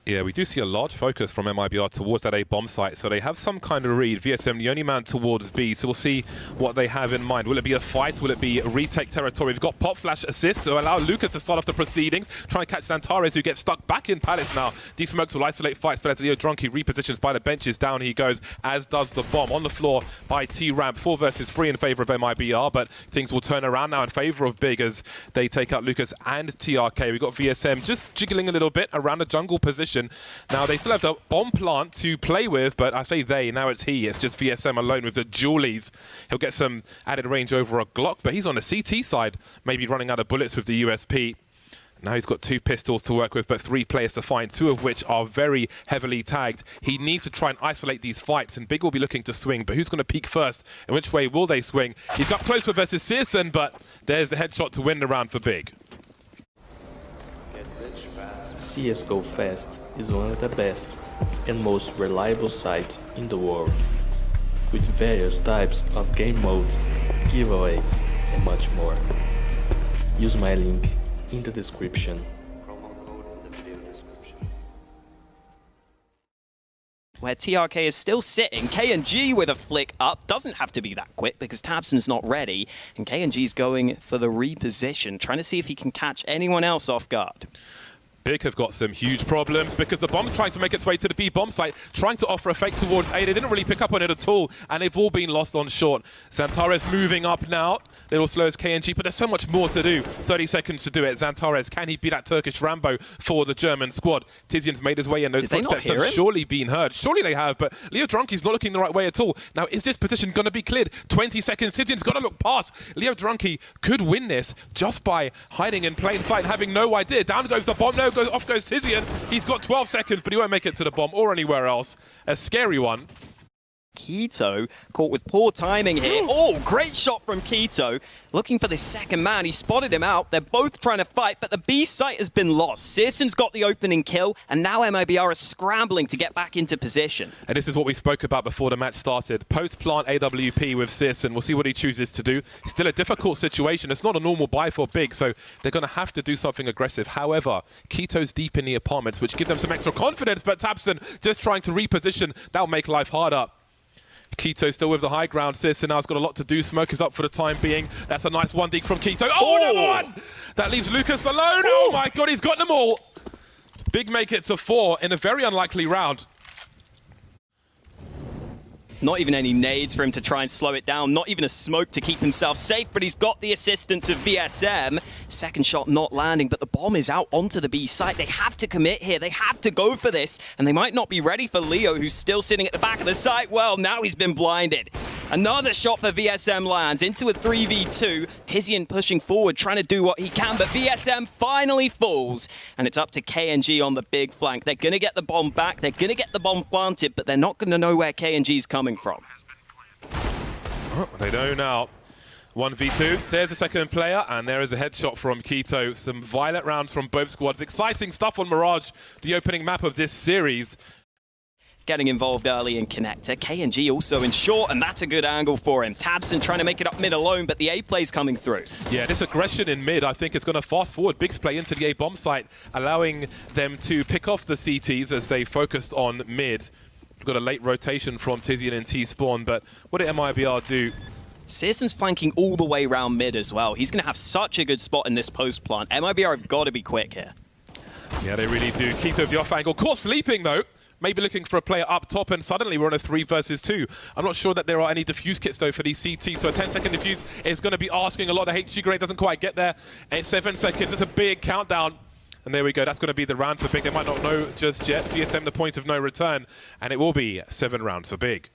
Yeah, we do see a large focus from MIBR towards that A bomb site, so they have some kind of read. VSM, the only man towards B, so we'll see what they have in mind. Will it be a fight? Will it be retake territory? We've got pop flash assist to allow Lucas to start off the proceedings, try and catch Zantares, who gets stuck back in Palace now. These smokes will isolate fights, but as Leo Drunky repositions by the benches, down he goes, as does the bomb. On the floor by T-Ramp, 4 versus 3 in favor of MIBR, but things will turn around now in favor of Big as they take out Lucas and TRK. We've got VSM just jiggling a little bit around the jungle position. Now they still have the bomb plant to play with, but I say they, now it's he. It's just VSM alone with the Julies. He'll get some added range over a Glock, but he's on the CT side, maybe running out of bullets with the USP. Now he's got 2 pistols to work with, but 3 players to find, 2 of which are very heavily tagged. He needs to try and isolate these fights, and Big will be looking to swing, but who's going to peek first? In which way will they swing? He's got close with versus Searson, but there's the headshot to win the round for Big. CSGO Fast is one of the best and most reliable sites in the world, with various types of game modes, giveaways, and much more. Use my link in the description. Where TRK is still sitting, KNG with a flick up, doesn't have to be that quick because Tabson's not ready, and KNG's going for the reposition, trying to see if he can catch anyone else off guard. Big have got some huge problems because the bomb's trying to make its way to the B bomb site, trying to offer a fake towards A. They didn't really pick up on it at all, and they've all been lost on short. Zantares moving up now, little slow as KNG, but there's so much more to do. 30 seconds to do it. Zantares, can he be that Turkish Rambo for the German squad? Tizian's made his way in. Those footsteps have surely been heard. Surely they have, but Leo Drunky's not looking the right way at all. Now, is this position going to be cleared? 20 seconds. Tizian's got to look past. Leo Drunky could win this just by hiding in plain sight and having no idea. Down goes the bomb. No, off goes Tizian. He's got 12 seconds, but he won't make it to the bomb or anywhere else. A scary one. Keto caught with poor timing here. Oh, great shot from Keto. Looking for this second man. He spotted him out. They're both trying to fight, but the B site has been lost. Searson's got the opening kill, and now MIBR are scrambling to get back into position. And this is what we spoke about before the match started. Post-plant AWP with Searson. We'll see what he chooses to do. It's still a difficult situation. It's not a normal buy for Big, so they're going to have to do something aggressive. However, Keto's deep in the apartments, which gives them some extra confidence, but Tabson just trying to reposition. That'll make life harder. Keto still with the high ground. Searson now's got a lot to do. Smoke is up for the time being. That's a nice 1D from Keto. Oh, another one! That leaves Lucas alone. Oh my god, he's got them all. Big make it to 4 in a very unlikely round. Not even any nades for him to try and slow it down. Not even a smoke to keep himself safe, but he's got the assistance of VSM. Second shot not landing, but the bomb is out onto the B site. They have to commit here. They have to go for this, and they might not be ready for Leo, who's still sitting at the back of the site. Well, now he's been blinded. Another shot for VSM lands into a 3v2. Tizian pushing forward, trying to do what he can, but VSM finally falls, and it's up to KNG on the big flank. They're going to get the bomb back. They're going to get the bomb planted, but they're not going to know where KNG's coming from. Oh, they know now. 1v2. There's a second player, and there is a headshot from Keto. Some violent rounds from both squads. Exciting stuff on Mirage, the opening map of this series. Getting involved early in connector. KNG also in short, and that's a good angle for him. Tabson trying to make it up mid alone, but the A play's coming through. Yeah, this aggression in mid, I think, is going to fast forward Big's play into the A bomb site, allowing them to pick off the CTs as they focused on mid. We've got a late rotation from Tizian and T-Spawn, but what did MIBR do? Searson's flanking all the way around mid as well. He's going to have such a good spot in this post plant. MIBR have got to be quick here. Yeah, they really do. Keto with the off angle. Caught sleeping, though. Maybe looking for a player up top, and suddenly we're on a 3 versus 2. I'm not sure that there are any defuse kits, though, for these CTs, so a 10-second defuse is going to be asking a lot. The HG grenade doesn't quite get there. And 7 seconds. It's a big countdown. And there we go. That's going to be the round for Big. They might not know just yet. VSM the point of no return, and it will be 7 rounds for Big.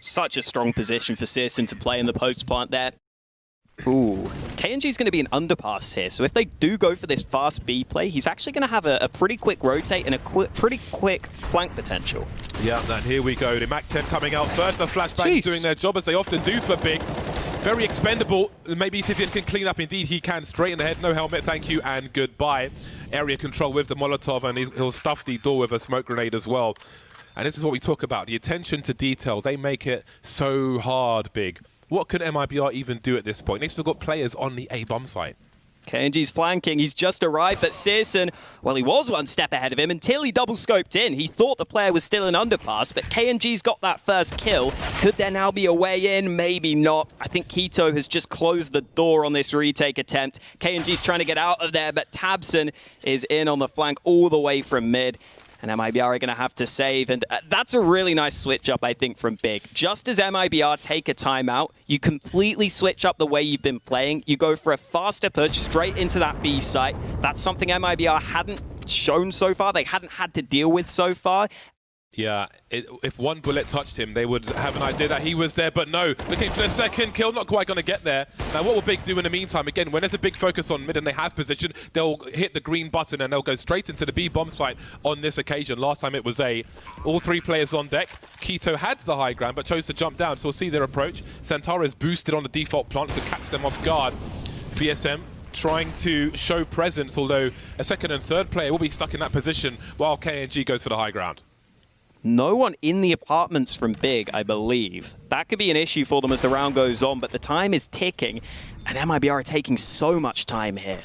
Such a strong position for Searson to play in the post plant there. Ooh, KNG's going to be an underpass here, so if they do go for this fast B play, he's actually going to have a pretty quick rotate and a pretty quick flank potential. Yeah, and here we go. The MAC-10 coming out first. The flashbangs doing their job as they often do for Big. Very expendable. Maybe Tizian can clean up. Indeed, he can. Straight in the head. No helmet. Thank you and goodbye. Area control with the Molotov, and he'll stuff the door with a smoke grenade as well. And this is what we talk about. The attention to detail. They make it so hard, Big. What could MIBR even do at this point? They've still got players on the A bomb site. KNG's flanking, he's just arrived, but Searson, well, he was one step ahead of him until he double-scoped in. He thought the player was still in underpass, but KNG's got that first kill. Could there now be a way in? Maybe not. I think Keto has just closed the door on this retake attempt. KNG's trying to get out of there, but Tabson is in on the flank all the way from mid. And MIBR are going to have to save. And that's a really nice switch up, I think, from Big. Just as MIBR take a timeout, you completely switch up the way you've been playing. You go for a faster push straight into that B site. That's something MIBR hadn't shown so far. They hadn't had to deal with so far. Yeah, if one bullet touched him, they would have an idea that he was there, but no. Looking for the second kill, not quite going to get there. Now, what will Big do in the meantime? Again, when there's a big focus on mid and they have position, they'll hit the green button and they'll go straight into the B bomb site on this occasion. Last time it was A. All three players on deck. Keto had the high ground, but chose to jump down, so we'll see their approach. Santara's boosted on the default plant to catch them off guard. VSM trying to show presence, although a second and third player will be stuck in that position while KNG goes for the high ground. No one in the apartments from Big, I believe. That could be an issue for them as the round goes on, but the time is ticking, and MIBR are taking so much time here.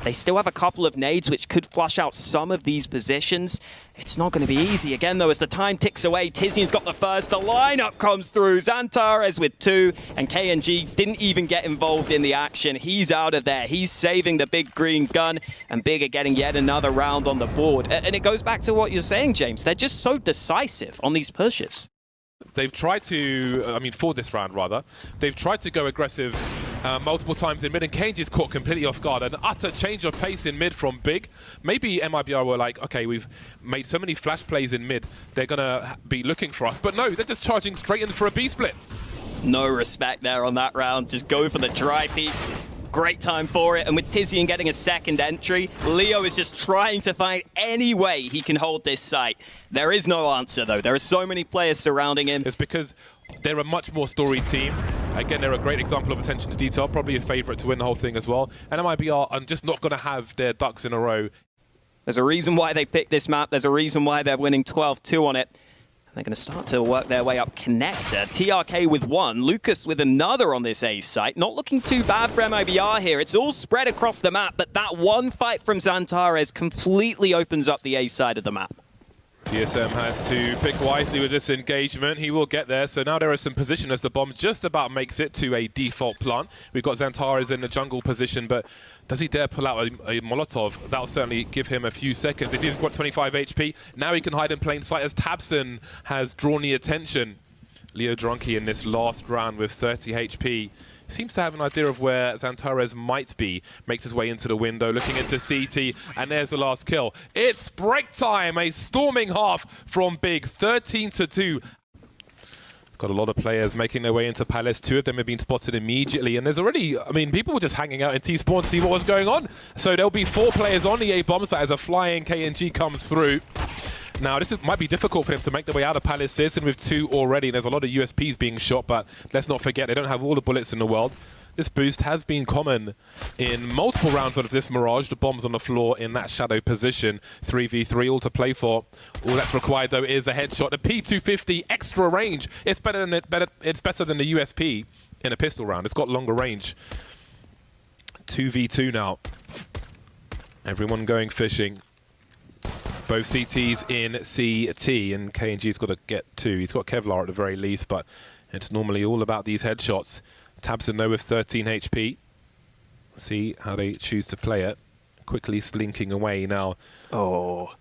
They still have a couple of nades which could flush out some of these positions. It's not going to be easy. Again, though, as the time ticks away, Tizian's got the first. The lineup comes through. Zantares with 2, and KNG didn't even get involved in the action. He's out of there. He's saving the big green gun, and Big are getting yet another round on the board. And it goes back to what you're saying, James. They're just so decisive on these pushes. They've tried to, for this round rather, they've tried to go aggressive multiple times in mid, and KNG's caught completely off guard. An utter change of pace in mid from Big. Maybe MIBR were like, okay, we've made so many flash plays in mid, they're going to be looking for us. But no, they're just charging straight in for a B split. No respect there on that round. Just go for the dry peek. Great time for it, and with Tizian getting a second entry, Leo is just trying to find any way he can hold this site. There is no answer, though. There are so many players surrounding him. It's because they're a much more storied team. Again, they're a great example of attention to detail, probably a favourite to win the whole thing as well. And MIBR are just not going to have their ducks in a row. There's a reason why they picked this map. There's a reason why they're winning 12-2 on it. They're going to start to work their way up connector. TRK with 1, Lucas with another on this A site. Not looking too bad for MIBR here. It's all spread across the map, but that one fight from Zantares completely opens up the A side of the map. DSM has to pick wisely with this engagement. He will get there. So now there is some position as the bomb just about makes it to a default plant. We've got Zantares in the jungle position, but does he dare pull out a Molotov? That'll certainly give him a few seconds. He's got 25 HP. Now he can hide in plain sight as Tabson has drawn the attention. Leo Drunky in this last round with 30 HP. Seems to have an idea of where Zantares might be. Makes his way into the window, looking into CT, and there's the last kill. It's break time, a storming half from Big, 13-2. Got a lot of players making their way into Palace. 2 of them have been spotted immediately, and there's already, people were just hanging out in T-Spawn to see what was going on. So there'll be 4 players on the A bomb site as a flying KNG comes through. Now, might be difficult for them to make their way out of Palace. Searson with 2 already. There's a lot of USPs being shot, but let's not forget, they don't have all the bullets in the world. This boost has been common in multiple rounds of this Mirage. The bombs on the floor in that shadow position. 3v3, all to play for. All that's required, though, is a headshot. The P250, extra range. It's better than the USP in a pistol round. It's got longer range. 2v2 now. Everyone going fishing. Both CTs in CT, and KNG's got to get 2. He's got Kevlar at the very least, but it's normally all about these headshots. Tabson though with 13 HP. See how they choose to play it. Quickly slinking away now. Oh.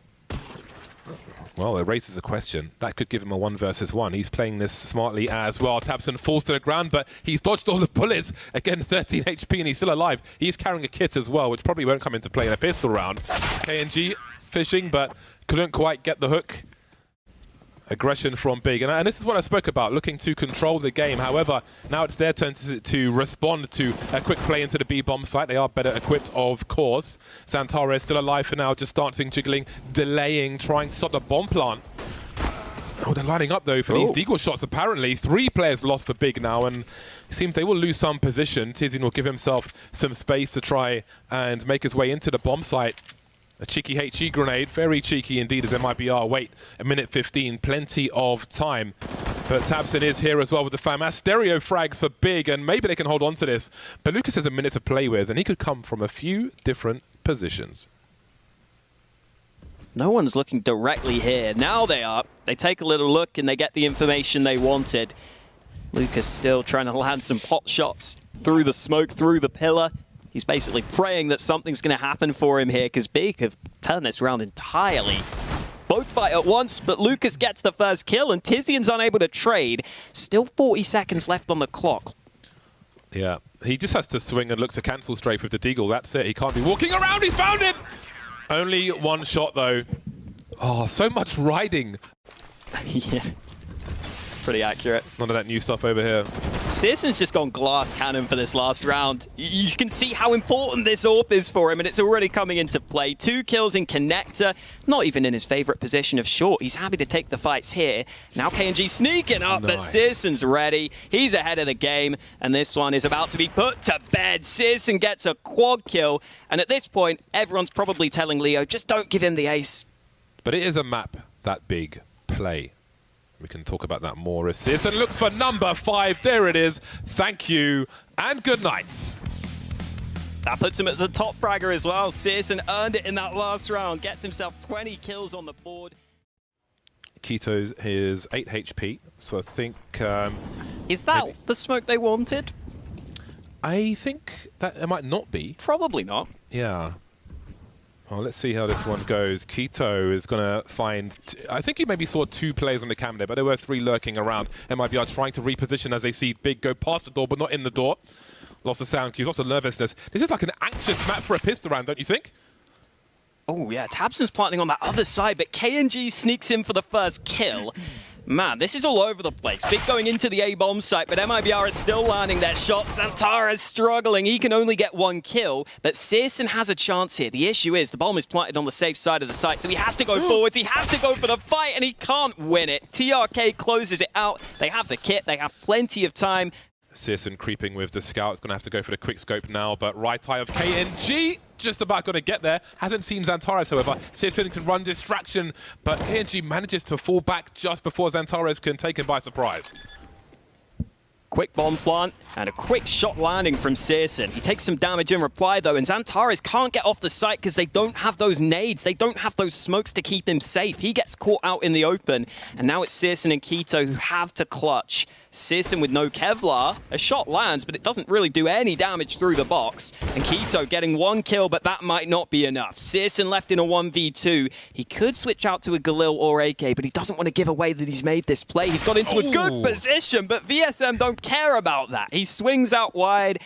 Well, it raises a question. That could give him a 1 versus 1. He's playing this smartly as well. Tabson falls to the ground, but he's dodged all the bullets. Again, 13 HP, and he's still alive. He's carrying a kit as well, which probably won't come into play in a pistol round. KNG fishing, but couldn't quite get the hook. Aggression from Big, and this is what I spoke about, looking to control the game. However, now it's their turn to respond to a quick play into the B bomb site. They are better equipped, of course. Zantares still alive for now, just dancing, jiggling, delaying, trying to stop the bomb plant. Oh, they're lining up though for these deagle shots apparently. 3 players lost for Big now, and it seems they will lose some position. Tizian will give himself some space to try and make his way into the bomb site. A cheeky HE grenade, very cheeky indeed as MIBR wait a minute 15, plenty of time. But tabseN is here as well with the FAMAS. Stereo frags for Big, and maybe they can hold on to this. But Lucas has a minute to play with, and he could come from a few different positions. No one's looking directly here. Now they are. They take a little look and they get the information they wanted. Lucas still trying to land some pot shots through the smoke, through the pillar. He's basically praying that something's going to happen for him here, because Big have turned this round entirely. Both fight at once, but Lucas gets the first kill, and Tizian's unable to trade. Still 40 seconds left on the clock. Yeah, he just has to swing and look to cancel strafe with the deagle. That's it. He can't be walking around. He's found it! Only one shot, though. Oh, so much riding. Yeah. Pretty accurate. None of that new stuff over here. seule just gone glass cannon for this last round. You can see how important this AWP is for him, and it's already coming into play. 2 kills in connector, not even in his favorite position of short. He's happy to take the fights here. Now KNG sneaking up, but seul's ready. He's ahead of the game, and this one is about to be put to bed. seule gets a quad kill, and at this point, everyone's probably telling Leo, just don't give him the ace. But it is a map that Big play. We can talk about that more. seule looks for number 5. There it is. Thank you and good night. That puts him at the top fragger as well. seule earned it in that last round. Gets himself 20 kills on the board. Keto's his 8 HP, so I think... is that maybe the smoke they wanted? I think that it might not be. Probably not. Yeah. Well, let's see how this one goes. Keto is going to find... I think he maybe saw 2 players on the cam there, but there were 3 lurking around. MIBR trying to reposition as they see Big go past the door, but not in the door. Lots of sound cues, lots of nervousness. This is like an anxious map for a pistol round, don't you think? Oh, yeah. tabseN's planting on that other side, but KNG sneaks in for the first kill. Man, this is all over the place. Big going into the A-bomb site, but MIBR is still landing their shots. Xantara's struggling. He can only get 1 kill, but seule has a chance here. The issue is the bomb is planted on the safe side of the site, so he has to go forwards. He has to go for the fight, and he can't win it. TRK closes it out. They have the kit. They have plenty of time. seule creeping with the scout. It's going to have to go for the quick scope now, but right eye of KNG just about going to get there. Hasn't seen Xantares, however. seule can run distraction, but KNG manages to fall back just before Xantares can take him by surprise. Quick bomb plant and a quick shot landing from seule. He takes some damage in reply, though, and Xantares can't get off the site because they don't have those nades. They don't have those smokes to keep him safe. He gets caught out in the open, and now it's seule and Keto who have to clutch. seule with no Kevlar. A shot lands, but it doesn't really do any damage through the box. And Keto getting 1 kill, but that might not be enough. seule left in a 1v2. He could switch out to a Galil or AK, but he doesn't want to give away that he's made this play. He's got into a good position, but VSM don't care about that. He swings out wide.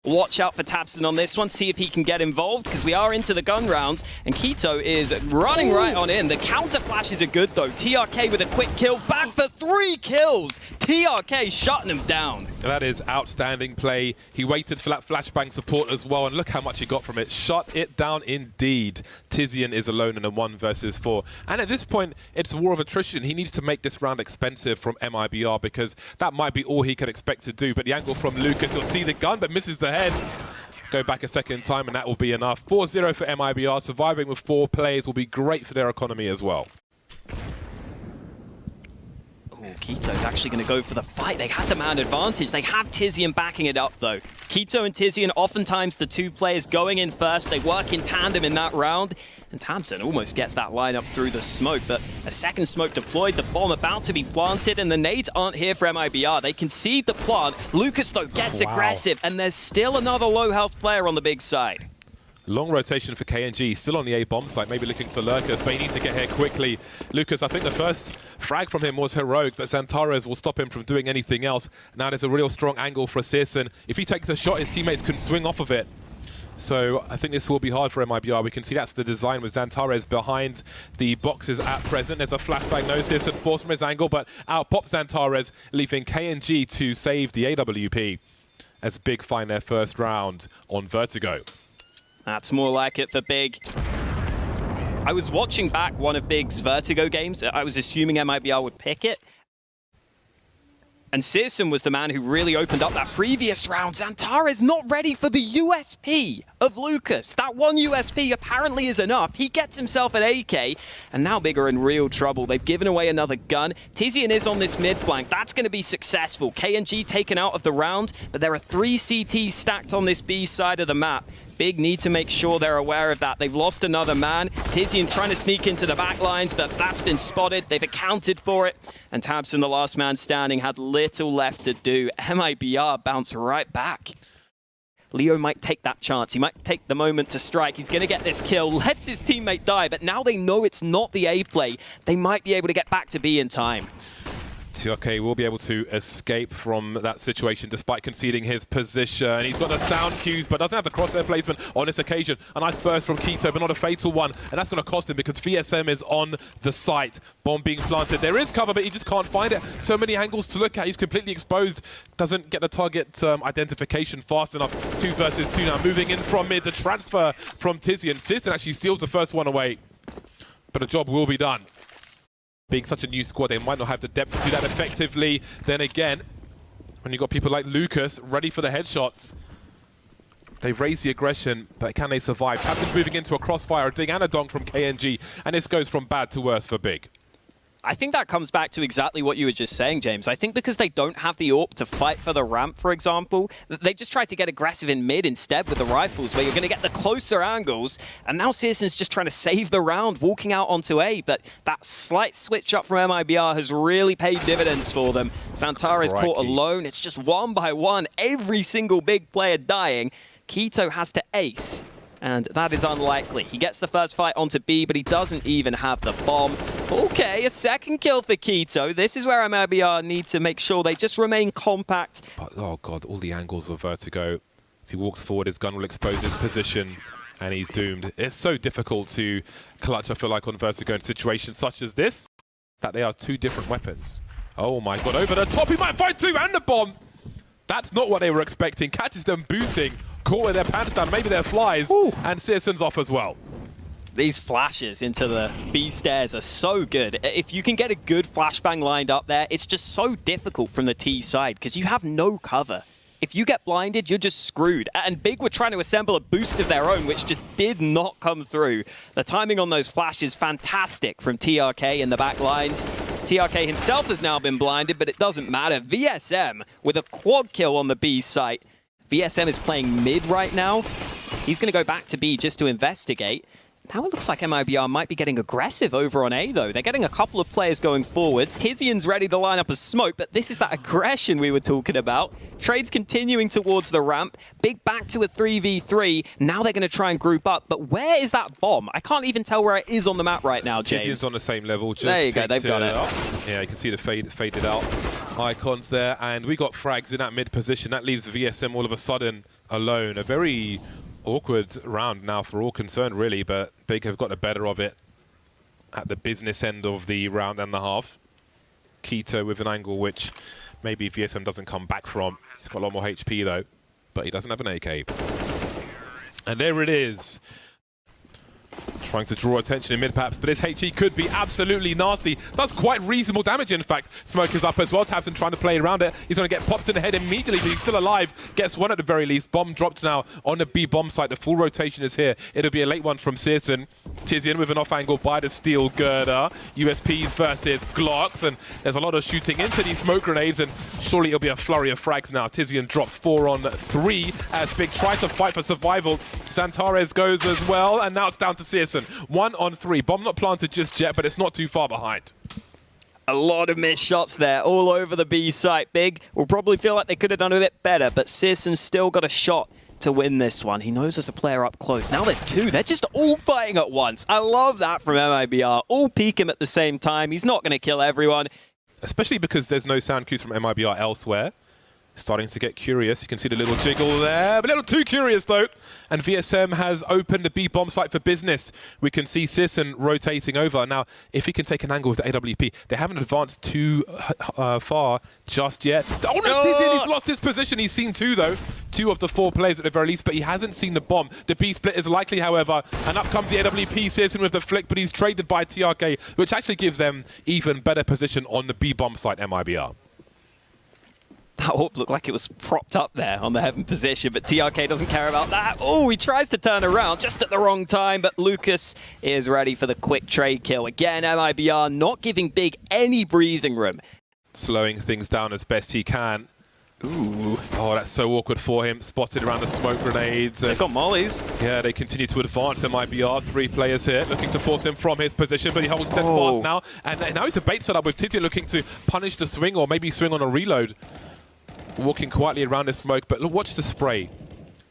Watch out for tabseN on this one, see if he can get involved, because we are into the gun rounds, and Keto is running right on in. The counter flashes are good, though. TRK with a quick kill, back for 3 kills. TRK shutting him down. That is outstanding play. He waited for that flashbang support as well, and look how much he got from it. Shut it down indeed. Tizian is alone in a 1 versus 4. And at this point, it's a war of attrition. He needs to make this round expensive from MIBR, because that might be all he could expect to do. But the angle from Lucas, you'll see the gun, but misses the head. Go back a second time, and that will be enough. 4-0 for MIBR. Surviving with 4 players will be great for their economy as well. Keto's actually going to go for the fight. They have the man advantage. They have Tizian backing it up, though. Keto and Tizian, oftentimes the 2 players going in first. They work in tandem in that round. And tabseN almost gets that lineup through the smoke, but a second smoke deployed, the bomb about to be planted, and the nades aren't here for MIBR. They concede the plant. Lucas, though, gets aggressive, and there's still another low-health player on the big side. Long rotation for KNG, still on the A-bomb site, maybe looking for lurkers, but he needs to get here quickly. Lucas, I think the first frag from him was heroic, but Xantares will stop him from doing anything else. Now there's a real strong angle for seule. If he takes a shot, his teammates can swing off of it. So I think this will be hard for MIBR. We can see that's the design with Xantares behind the boxes at present. There's a flashbang, no seule force from his angle, but out pops Xantares, leaving KNG to save the AWP as Big find their first round on Vertigo. That's more like it for Big. I was watching back one of Big's Vertigo games. I was assuming MIBR would pick it. And seule was the man who really opened up that previous round. Xantares not ready for the USP of Lucas. That one USP apparently is enough. He gets himself an AK, and now Big are in real trouble. They've given away another gun. Tizian is on this mid flank. That's going to be successful. KNG taken out of the round, but there are 3 CTs stacked on this B side of the map. Big need to make sure they're aware of that. They've lost another man. Tizian trying to sneak into the back lines, but that's been spotted. They've accounted for it. And Tabson, the last man standing, had little left to do. MIBR bounce right back. Leo might take that chance. He might take the moment to strike. He's going to get this kill, lets his teammate die, but now they know it's not the A play. They might be able to get back to B in time. TRK will be able to escape from that situation despite conceding his position. He's got the sound cues, but doesn't have the crosshair placement on this occasion. A nice burst from keto, but not a fatal one. And that's going to cost him because VSM is on the site. Bomb being planted. There is cover, but he just can't find it. So many angles to look at. He's completely exposed. Doesn't get the target identification fast enough. 2 versus 2 now. Moving in from mid. The transfer from Tizian. Tizian actually steals the first one away. But the job will be done. Being such a new squad, they might not have the depth to do that effectively. Then again, when you've got people like Lucas ready for the headshots, they've raised the aggression, but can they survive? Captain's moving into a crossfire, a ding and a donk from KNG, and this goes from bad to worse for Big. I think that comes back to exactly what you were just saying, James. I think because they don't have the AWP to fight for the ramp, for example, they just try to get aggressive in mid instead with the rifles, where you're going to get the closer angles. And now seulle's just trying to save the round, walking out onto A. But that slight switch up from MIBR has really paid dividends for them. Xantares caught alone. It's just one by one, every single Big player dying. Keto has to ace. And that is unlikely. He gets the first fight onto B, but he doesn't even have the bomb. Okay, a second kill for Keto. This is where MIBR need to make sure they just remain compact. But, oh god, all the angles of Vertigo. If he walks forward, his gun will expose his position, and he's doomed. It's so difficult to clutch, I feel like, on Vertigo in situations such as this, that they are 2 different weapons. Oh my god, over the top, he might find 2 and the bomb! That's not what they were expecting. Catches them boosting. Caught with their pants down, maybe their flies, and seulle's off as well. These flashes into the B stairs are so good. If you can get a good flashbang lined up there, it's just so difficult from the T side because you have no cover. If you get blinded, you're just screwed. And Big were trying to assemble a boost of their own, which just did not come through. The timing on those flashes, fantastic from TRK in the back lines. TRK himself has now been blinded, but it doesn't matter. VSM with a quad kill on the B site. VSM is playing mid right now. He's going to go back to B just to investigate. Now it looks like MIBR might be getting aggressive over on A, though. They're getting a couple of players going forwards. Tizian's ready to line up a smoke, but this is that aggression we were talking about. Trades continuing towards the ramp. Big back to a 3v3. Now they're going to try and group up, but where is that bomb? I can't even tell where it is on the map right now, James. Tizian's on the same level. Just there you go, they've got it. Yeah, you can see the faded out icons there, and we got frags in that mid position. That leaves VSM all of a sudden alone. A very awkward round now for all concerned, really, but Big have got the better of it at the business end of the round and the half. Keto with an angle which maybe VSM doesn't come back from. He's got a lot more HP, though, but he doesn't have an AK. And there it is. Trying to draw attention in mid perhaps, but this HE could be absolutely nasty. Does quite reasonable damage, in fact. Smoke is up as well. Tabson trying to play around it. He's going to get popped in the head immediately, but he's still alive. Gets one at the very least. Bomb dropped now on the B bomb site. The full rotation is here. It'll be a late one from seulle. Tizian with an off angle by the steel girder. USPs versus Glocks, and there's a lot of shooting into these smoke grenades, and surely it'll be a flurry of frags now. Tizian dropped 4 on 3 as Big tries to fight for survival. Xantares goes as well, and now it's down to seulle. 1 on 3. Bomb not planted just yet, but it's not too far behind. A lot of missed shots there, all over the B site. Big will probably feel like they could have done a bit better, but seulle's still got a shot to win this one. He knows there's a player up close. Now there's 2. They're just all fighting at once. I love that from MIBR. All peek him at the same time. He's not going to kill everyone. Especially because there's no sound cues from MIBR elsewhere. Starting to get curious. You can see the little jiggle there, but a little too curious though. And VSM has opened the B bomb site for business. We can see seulle rotating over. Now, if he can take an angle with the AWP, they haven't advanced too far just yet. Oh no, Tizian, he's lost his position. He's seen 2 though. 2 of the 4 players at the very least, but he hasn't seen the bomb. The B split is likely, however, and up comes the AWP. seulle with the flick, but he's traded by TRK, which actually gives them even better position on the B bomb site, MIBR. That AWP looked like it was propped up there on the heaven position, but TRK doesn't care about that. Oh, he tries to turn around just at the wrong time, but Lucas is ready for the quick trade kill. Again, MIBR not giving Big any breathing room. Slowing things down as best he can. Ooh. Oh, that's so awkward for him. Spotted around the smoke grenades. They've got mollies. Yeah, they continue to advance. MIBR, 3 players here, looking to force him from his position, but he holds dead fast now. And now he's a bait setup with Tizian looking to punish the swing or maybe swing on a reload. Walking quietly around the smoke, but look, watch the spray.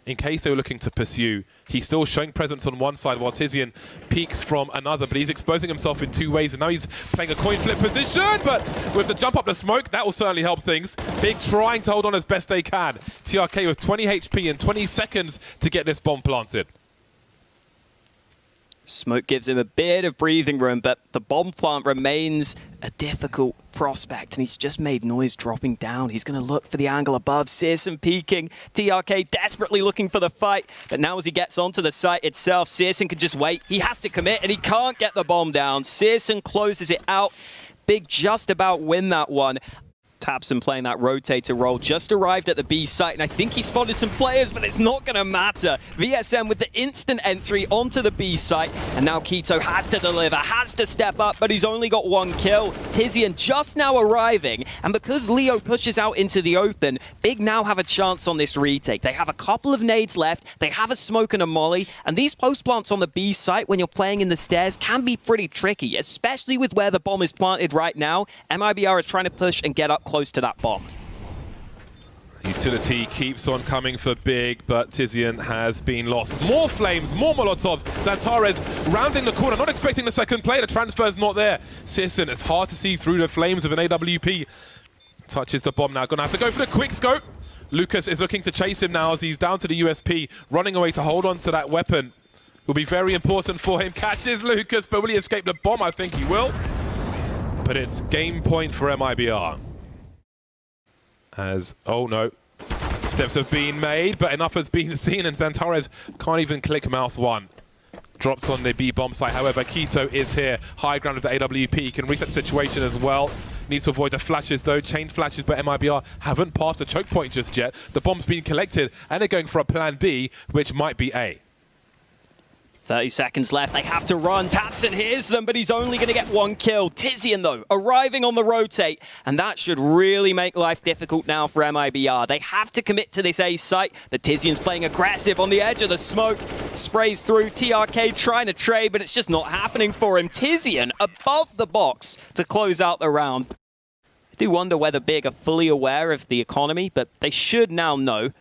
In case they were looking to pursue, he's still showing presence on one side while Tizian peeks from another, but he's exposing himself in 2 ways, and now he's playing a coin flip position, but with the jump up the smoke, that will certainly help things. Big trying to hold on as best they can. TRK with 20 HP and 20 seconds to get this bomb planted. Smoke gives him a bit of breathing room, but the bomb plant remains a difficult prospect, and he's just made noise dropping down. He's going to look for the angle above. Searson peeking. TRK desperately looking for the fight, but now as he gets onto the site itself, Searson can just wait. He has to commit, and he can't get the bomb down. Searson closes it out. Big just about win that one. tabseN playing that rotator role, just arrived at the B site, and I think he spotted some players, but it's not going to matter. VSM with the instant entry onto the B site, and now Keto has to deliver, has to step up, but he's only got 1 kill. Tizian just now arriving, and because Leo pushes out into the open, Big now have a chance on this retake. They have a couple of nades left, they have a smoke and a molly, and these post plants on the B site when you're playing in the stairs can be pretty tricky, especially with where the bomb is planted right now. MIBR is trying to push and get up close to that bomb. Utility keeps on coming for Big, but Tizian has been lost. More flames, more Molotovs. Xantares rounding the corner, not expecting the second play. The transfer's not there. Sisson, it's hard to see through the flames of an AWP. Touches the bomb now, gonna have to go for the quick scope. Lucas is looking to chase him now as he's down to the USP, running away to hold on to that weapon. Will be very important for him. Catches Lucas, but will he escape the bomb? I think he will. But it's game point for MIBR. As, oh no, steps have been made, but enough has been seen, and Xantares can't even click mouse 1. Dropped on the B bomb site, however, Keto is here. High ground with the AWP, can reset the situation as well. Needs to avoid the flashes though, chain flashes, but MIBR haven't passed the choke point just yet. The bomb's been collected, and they're going for a plan B, which might be A. 30 seconds left, they have to run. tabseN hears them, but he's only going to get 1 kill. Tizian, though, arriving on the rotate, and that should really make life difficult now for MIBR. They have to commit to this A site, but Tizian's playing aggressive on the edge of the smoke. Sprays through, TRK trying to trade, but it's just not happening for him. Tizian above the box to close out the round. I do wonder whether Big are fully aware of the economy, but they should now know.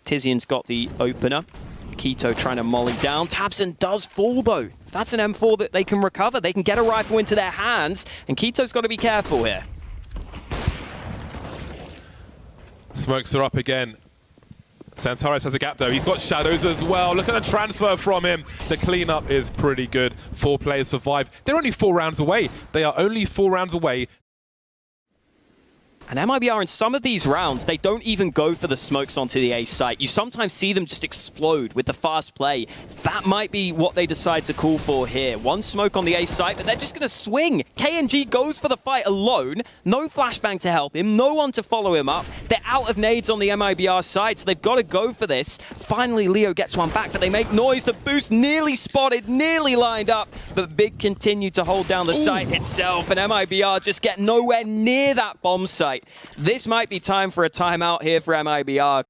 Tizian's got the opener. Keto trying to molly down. tabseN does fall though. That's an M4 that they can recover. They can get a rifle into their hands, and Keto's got to be careful here. Smokes are up again. Xantares has a gap though. He's got shadows as well. Look at the transfer from him. The cleanup is pretty good. 4 players survive. They're only 4 rounds away. They are only 4 rounds away. And MIBR in some of these rounds, they don't even go for the smokes onto the A site. You sometimes see them just explode with the fast play. That might be what they decide to call for here. 1 smoke on the A site, but they're just going to swing. KNG goes for the fight alone. No flashbang to help him. No one to follow him up. They're out of nades on the MIBR side, so they've got to go for this. Finally, Leo gets one back, but they make noise. The boost nearly spotted, nearly lined up, but Big continue to hold down the site itself, and MIBR just get nowhere near that bomb site. This might be time for a timeout here for MIBR.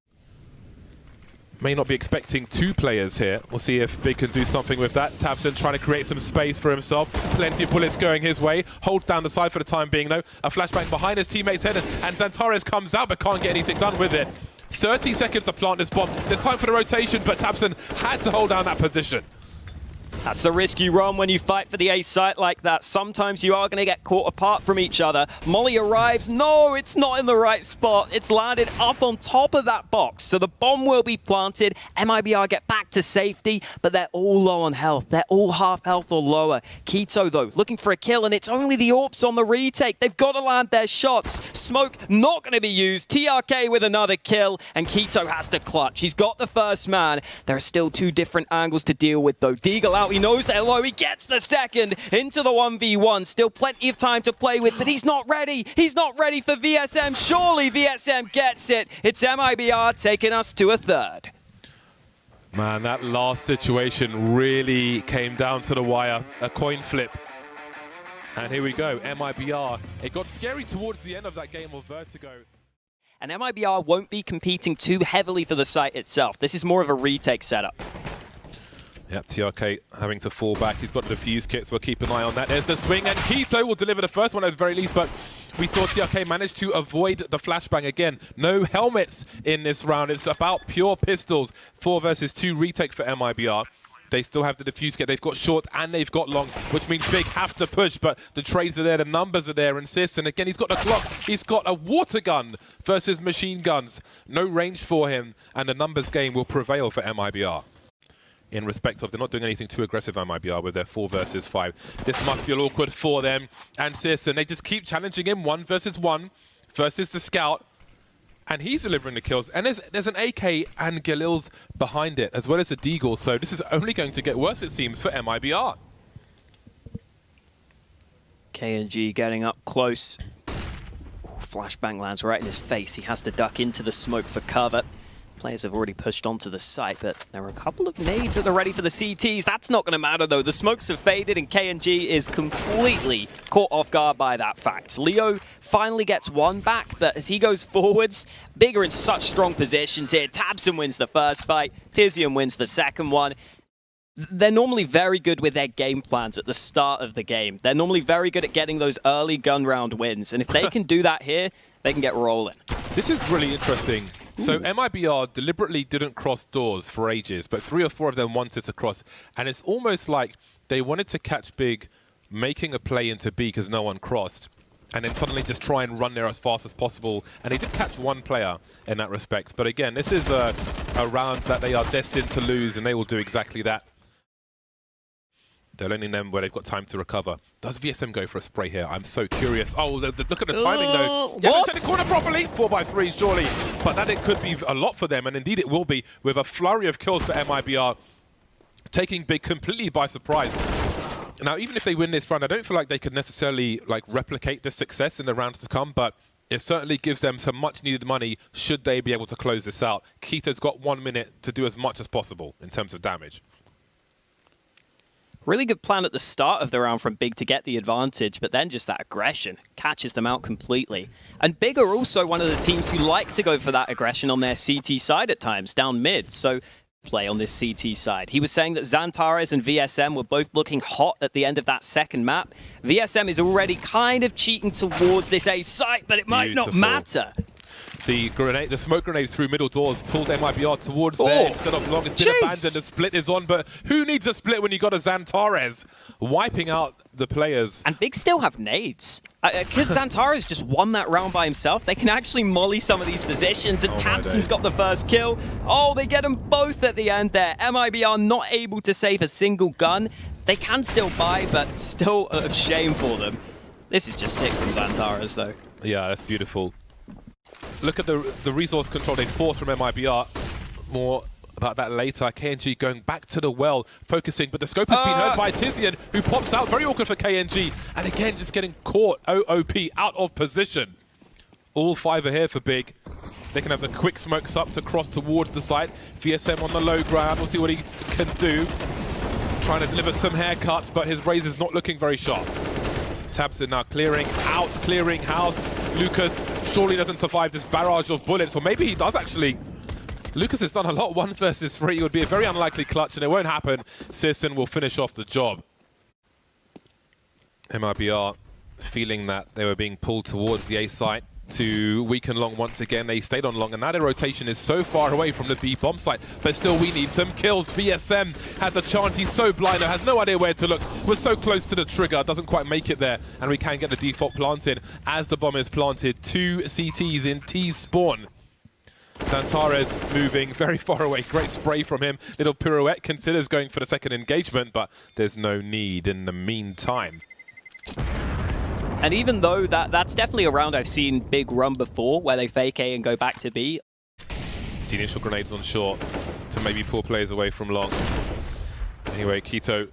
May not be expecting 2 players here. We'll see if Big can do something with that. tabseN trying to create some space for himself. Plenty of bullets going his way. Holds down the side for the time being though. A flashbang behind his teammate's head, and Xantares comes out but can't get anything done with it. 30 seconds to plant this bomb. There's time for the rotation, but tabseN had to hold down that position. That's the risk you run when you fight for the A site like that. Sometimes you are going to get caught apart from each other. Molly arrives. No, it's not in the right spot. It's landed up on top of that box. So the bomb will be planted. MIBR get back to safety, but they're all low on health. They're all half health or lower. Keto, though, looking for a kill, and it's only the AWPs on the retake. They've got to land their shots. Smoke not going to be used. TRK with another kill, and Keto has to clutch. He's got the first man. There are still 2 different angles to deal with, though. Deagle out. He knows they're low. He gets the second into the 1v1. Still plenty of time to play with, but he's not ready. He's not ready for VSM. Surely VSM gets it. It's MIBR taking us to a third. Man, that last situation really came down to the wire. A coin flip. And here we go, MIBR. It got scary towards the end of that game of Vertigo. And MIBR won't be competing too heavily for the site itself. This is more of a retake setup. Yep, TRK having to fall back. He's got the defuse kits. We'll keep an eye on that. There's the swing, and Keto will deliver the first one at the very least, but we saw TRK manage to avoid the flashbang again. No helmets in this round. It's about pure pistols. 4 versus 2 retake for MIBR. They still have the defuse kit. They've got short and they've got long, which means Big have to push, but the trades are there, the numbers are there, and Sis, and again, he's got a clock. He's got a water gun versus machine guns. No range for him, and the numbers game will prevail for MIBR. In respect of, they're not doing anything too aggressive, MIBR, with their 4 versus 5. This must feel awkward for them. And Sis, and they just keep challenging him 1 versus 1 versus the scout. And he's delivering the kills. And there's an AK and Galil's behind it, as well as a Deagle. So this is only going to get worse, it seems, for MIBR. KNG getting up close. Ooh, flashbang lands right in his face. He has to duck into the smoke for cover. Players have already pushed onto the site, but there are a couple of nades that are ready for the CTs. That's not going to matter, though. The smokes have faded, and KNG is completely caught off guard by that fact. Leo finally gets one back, but as he goes forwards, Big are in such strong positions here. Tabson wins the first fight. Tizian wins the second one. They're normally very good with their game plans at the start of the game. They're normally very good at getting those early gun round wins, and if they can do that here, they can get rolling. This is really interesting. So MIBR deliberately didn't cross doors for ages, but 3 or 4 of them wanted to cross. And it's almost like they wanted to catch Big making a play into B because no one crossed, and then suddenly just try and run there as fast as possible. And they did catch one player in that respect. But again, this is a round that they are destined to lose, and they will do exactly that. They're letting them where they've got time to recover. Does VSM go for a spray here? I'm so curious. Oh, look at the timing, though. Yeah, check the corner properly. 4x3, surely. But that it could be a lot for them, and indeed it will be, with a flurry of kills for MIBR, taking Big completely by surprise. Now, even if they win this round, I don't feel like they could necessarily replicate this success in the rounds to come, but it certainly gives them some much-needed money should they be able to close this out. Keto's got 1 minute to do as much as possible in terms of damage. Really good plan at the start of the round from Big to get the advantage, but then just that aggression catches them out completely. And Big are also one of the teams who like to go for that aggression on their CT side at times, down mid. So play on this CT side. He was saying that Xantares and VSM were both looking hot at the end of that second map. VSM is already kind of cheating towards this A site, but it might not matter. The grenade, the smoke grenade through middle doors pulled MIBR towards there instead of long. It's been abandoned. The split is on, but who needs a split when you got a Xantares wiping out the players? And Big still have nades. Because Xantares just won that round by himself, they can actually molly some of these positions, and Tabson's got the first kill. Oh, they get them both at the end there. MIBR not able to save a single gun. They can still buy, but still a shame for them. This is just sick from Xantares, though. Yeah, that's beautiful. Look at the resource control they forced from MIBR. More about that later. KNG going back to the well, focusing, but the scope has been heard by Tizian, who pops out. Very awkward for KNG. And again, just getting caught, OOP, out of position. All 5 are here for Big. They can have the quick smokes up to cross towards the site. VSM on the low ground. We'll see what he can do. Trying to deliver some haircuts, but his razor's not looking very sharp. Tabson now clearing out, clearing house. Lucas surely doesn't survive this barrage of bullets, or maybe he does actually. Lucas has done a lot 1 versus 3. It would be a very unlikely clutch, and it won't happen. Sisson will finish off the job. MIBR feeling that they were being pulled towards the A site to weaken long once again. They stayed on long, and now their rotation is so far away from the B bomb site. But still, we need some kills. VSM has a chance. He's so blind, has no idea where to look. We're so close to the trigger, doesn't quite make it there, and we can get the default planted as the bomb is planted. 2 CTs in T spawn. Xantares moving very far away. Great spray from him. Little pirouette, considers going for the second engagement, but there's no need in the meantime. And even though that's definitely a round I've seen Big run before, where they fake A and go back to B. The initial grenades on short to maybe pull players away from long. Anyway, Keto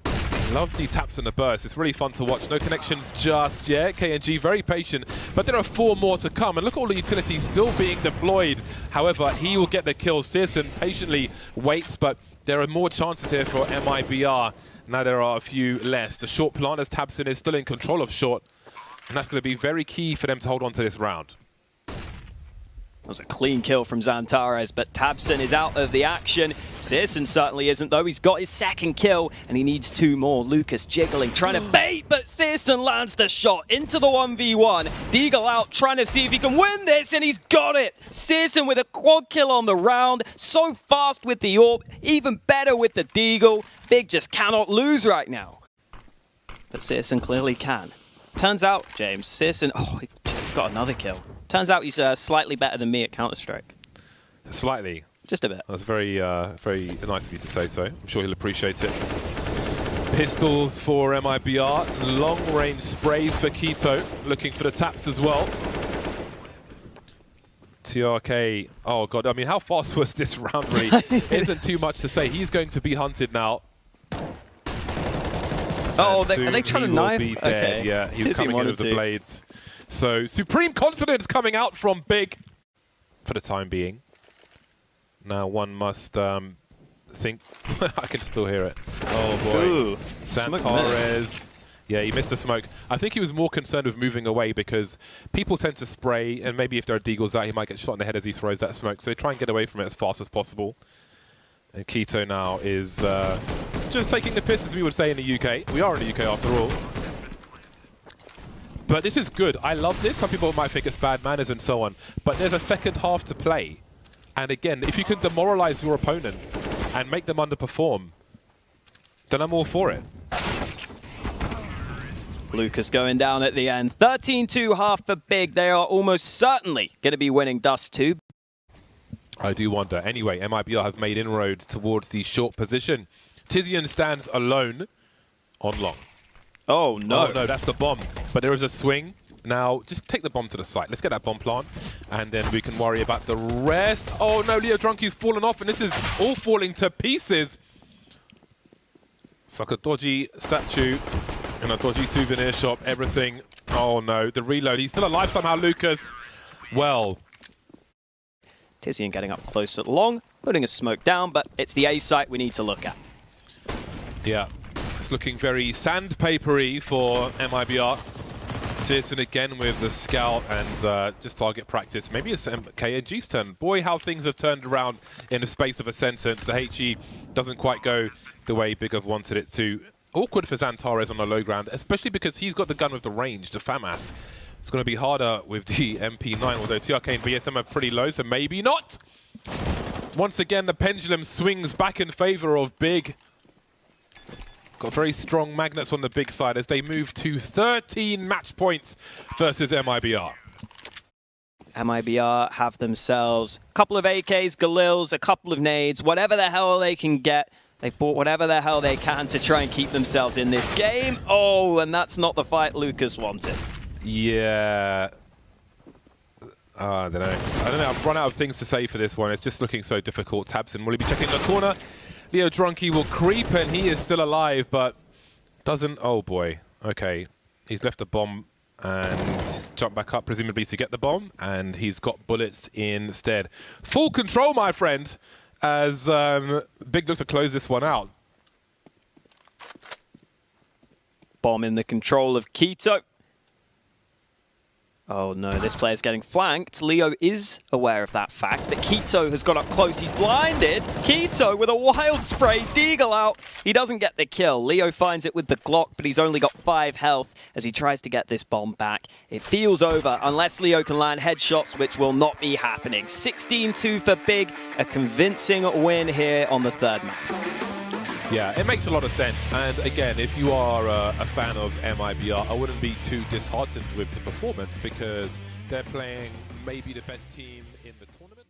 Loves the taps and the burst. It's really fun to watch. No connections just yet. KNG very patient, but there are 4 more to come. And look at all the utilities still being deployed. However, he will get the kill. Searson patiently waits, but there are more chances here for MIBR. Now there are a few less. The short plant as tabseN is still in control of short, and that's going to be very key for them to hold on to this round. That was a clean kill from zyWoo, but tabseN is out of the action. Searson certainly isn't, though. He's got his second kill, and he needs 2 more. Lucas jiggling, trying to bait, but Searson lands the shot into the 1v1. Deagle out, trying to see if he can win this, and he's got it! Searson with a quad kill on the round. So fast with the AWP, even better with the Deagle. Big just cannot lose right now. But Searson clearly can. Turns out, James, Searson, he's got another kill. Turns out he's slightly better than me at Counter-Strike. Slightly? Just a bit. That's very, very nice of you to say so. I'm sure he'll appreciate it. Pistols for MIBR. Long-range sprays for keto. Looking for the taps as well. TRK. Oh, God. I mean, how fast was this round, really? Isn't too much to say. He's going to be hunted now. Oh, are they trying to knife? Okay. Yeah, he's coming in with the blades. So, supreme confidence coming out from Big for the time being. Now one must think. I can still hear it. Oh, boy. Ooh, Zantares. Yeah, he missed the smoke. I think he was more concerned with moving away because people tend to spray, and maybe if there are deagles out, he might get shot in the head as he throws that smoke. So they try and get away from it as fast as possible. And keto now is just taking the piss, as we would say in the UK. We are in the UK after all. But this is good. I love this. Some people might think it's bad manners and so on. But there's a second half to play. And again, if you can demoralize your opponent and make them underperform, then I'm all for it. Lucas going down at the end. 13-2 half for Big. They are almost certainly going to be winning Dust 2. I do wonder. Anyway, MIBR have made inroads towards the short position. Tizian stands alone on long. Oh, no. Oh, no, that's the bomb. But there is a swing. Now, just take the bomb to the site. Let's get that bomb plant, and then we can worry about the rest. Oh, no, Leo Drunky's fallen off, and this is all falling to pieces. It's like a dodgy statue in a dodgy souvenir shop. Everything. Oh, no, the reload. He's still alive somehow, Lucas. Well. Tizian getting up close at long, putting a smoke down, but it's the A site we need to look at. Yeah. It's looking very sandpapery for MIBR. Searson again with the scout and just target practice. Maybe it's KNG's turn. Boy, how things have turned around in the space of a sentence. The HE doesn't quite go the way Big have wanted it to. Awkward for Zantares on the low ground, especially because he's got the gun with the range, the FAMAS. It's going to be harder with the MP9, although TRK and VSM are pretty low, so maybe not. Once again, the pendulum swings back in favor of Big. Got very strong magnets on the Big side as they move to 13 match points versus MIBR. MIBR have themselves a couple of AKs, Galils, a couple of nades, whatever the hell they can get. They bought whatever the hell they can to try and keep themselves in this game. Oh, and that's not the fight Lucas wanted. Yeah. I don't know. I've run out of things to say for this one. It's just looking so difficult. tabseN will he be checking the corner? Leo Drunky will creep, and he is still alive, but doesn't... Oh, boy. Okay. He's left the bomb and he's jumped back up, presumably to get the bomb, and he's got bullets instead. Full control, my friend, as Big looks to close this one out. Bomb in the control of keto. Oh no, this player's getting flanked. Leo is aware of that fact, but keto has got up close. He's blinded. Keto with a wild spray, Deagle out. He doesn't get the kill. Leo finds it with the Glock, but he's only got 5 health as he tries to get this bomb back. It feels over unless Leo can land headshots, which will not be happening. 16-2 for Big, a convincing win here on the third map. Yeah, it makes a lot of sense. And again, if you are a fan of MIBR, I wouldn't be too disheartened with the performance because they're playing maybe the best team in the tournament.